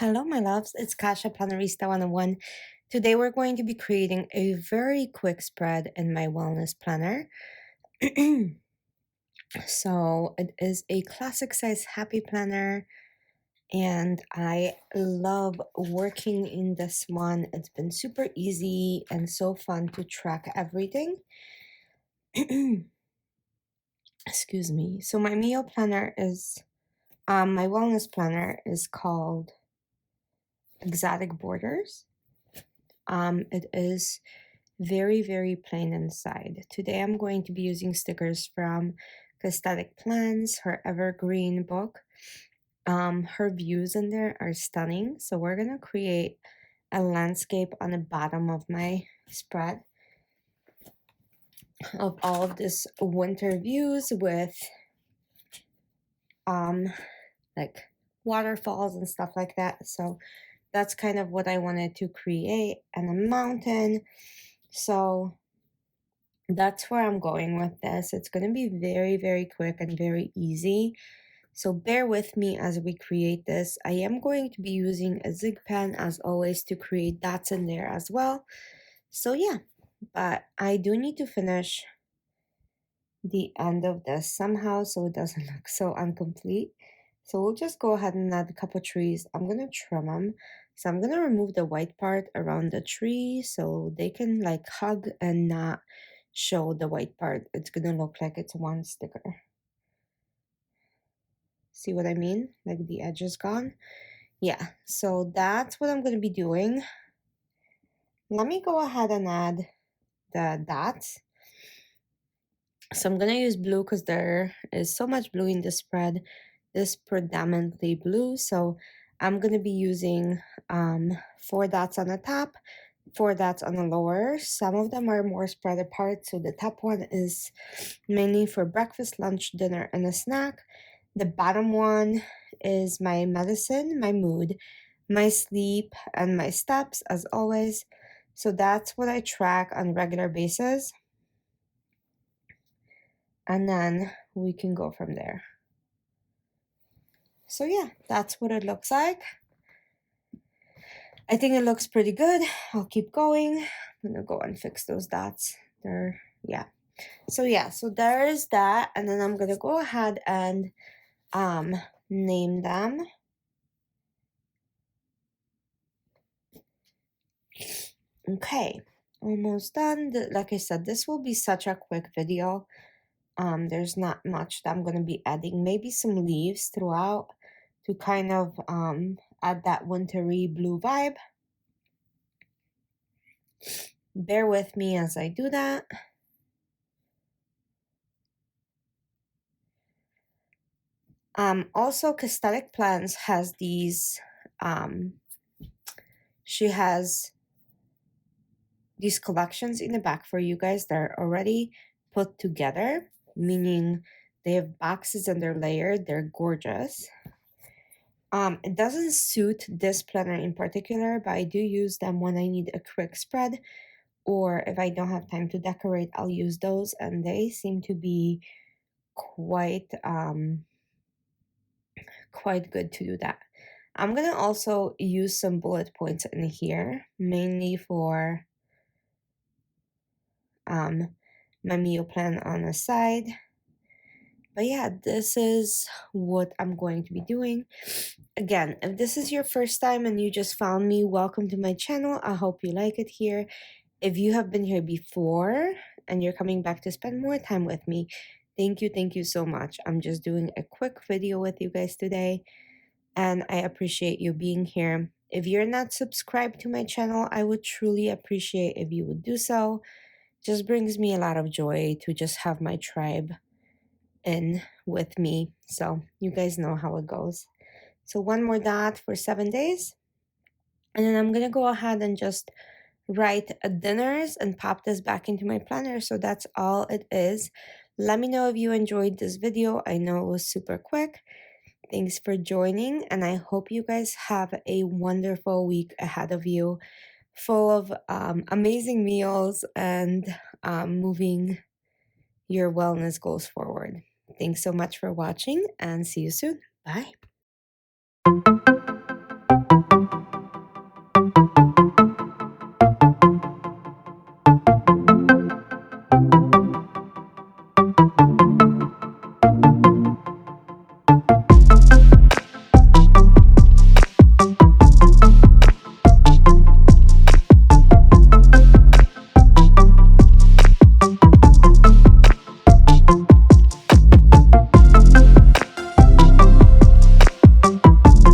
Hello, my loves. It's Kasha Planarista 101. Today we're going to be creating a very quick spread in my wellness planner. So it is a classic size happy planner, and I love working in this one. It's been super easy and so fun to track everything. Excuse me. So my meal planner is, my wellness planner is called Exotic Borders. It is very plain inside. Today I'm going to be using stickers from Aesthetic Plans, her evergreen book. Her views in there are stunning. So we're gonna create a landscape on the bottom of my spread of all of this winter views with like waterfalls and stuff like that. So that's kind of what I wanted to create, and a mountain. So that's where I'm going with this. It's going to be very quick and very easy. So bear with me as we create this. I am going to be using a zig pen as always to create dots in there as well. So yeah, but I do need to finish the end of this somehow so it doesn't look so incomplete. So we'll just go ahead and add a couple trees. I'm going to trim them. So I'm going to remove the white part around the tree so they can like hug and not show the white part. It's going to look like it's one sticker. See what I mean? Like the edge is gone. Yeah, so that's what I'm going to be doing. Let me go ahead and add the dots. So I'm going to use blue because there is so much blue in the spread. This predominantly blue, so I'm going to be using 4 dots on the top, 4 dots on the lower. Some of them are more spread apart, so the top one is mainly for breakfast, lunch, dinner, and a snack. The bottom one is my medicine, my mood, my sleep, and my steps, as always. So that's what I track on a regular basis. And then we can go from there. So yeah, that's what it looks like. I think it looks pretty good. I'll keep going. I'm gonna go and fix those dots there. Yeah. So there's that. And then I'm gonna go ahead and name them. Okay, almost done. Like I said, this will be such a quick video. There's not much that I'm gonna be adding. Maybe some leaves throughout to kind of add that wintry blue vibe. Bear with me as I do that. Also, Aesthetic Plans has these, she has these collections in the back for you guys that are already put together, meaning they have boxes and they're layered. They're gorgeous. It doesn't suit this planner in particular, but I do use them when I need a quick spread, or if I don't have time to decorate, I'll use those, and they seem to be quite good to do that. I'm gonna also use some bullet points in here, mainly for my meal plan on the side. But yeah, this is what I'm going to be doing. Again, if this is your first time and you just found me, welcome to my channel. I hope you like it here. If you have been here before and you're coming back to spend more time with me, thank you so much. I'm just doing a quick video with you guys today, and I appreciate you being here. If you're not subscribed to my channel, I would truly appreciate if you would do so. Just brings me a lot of joy to just have my tribe in with me. So you guys know how it goes. So one more dot for 7 days. And then I'm going to go ahead and just write dinners and pop this back into my planner. So that's all it is. Let me know if you enjoyed this video. I know it was super quick. Thanks for joining, and I hope you guys have a wonderful week ahead of you, full of amazing meals and moving your wellness goals forward. Thanks so much for watching, and see you soon. Bye.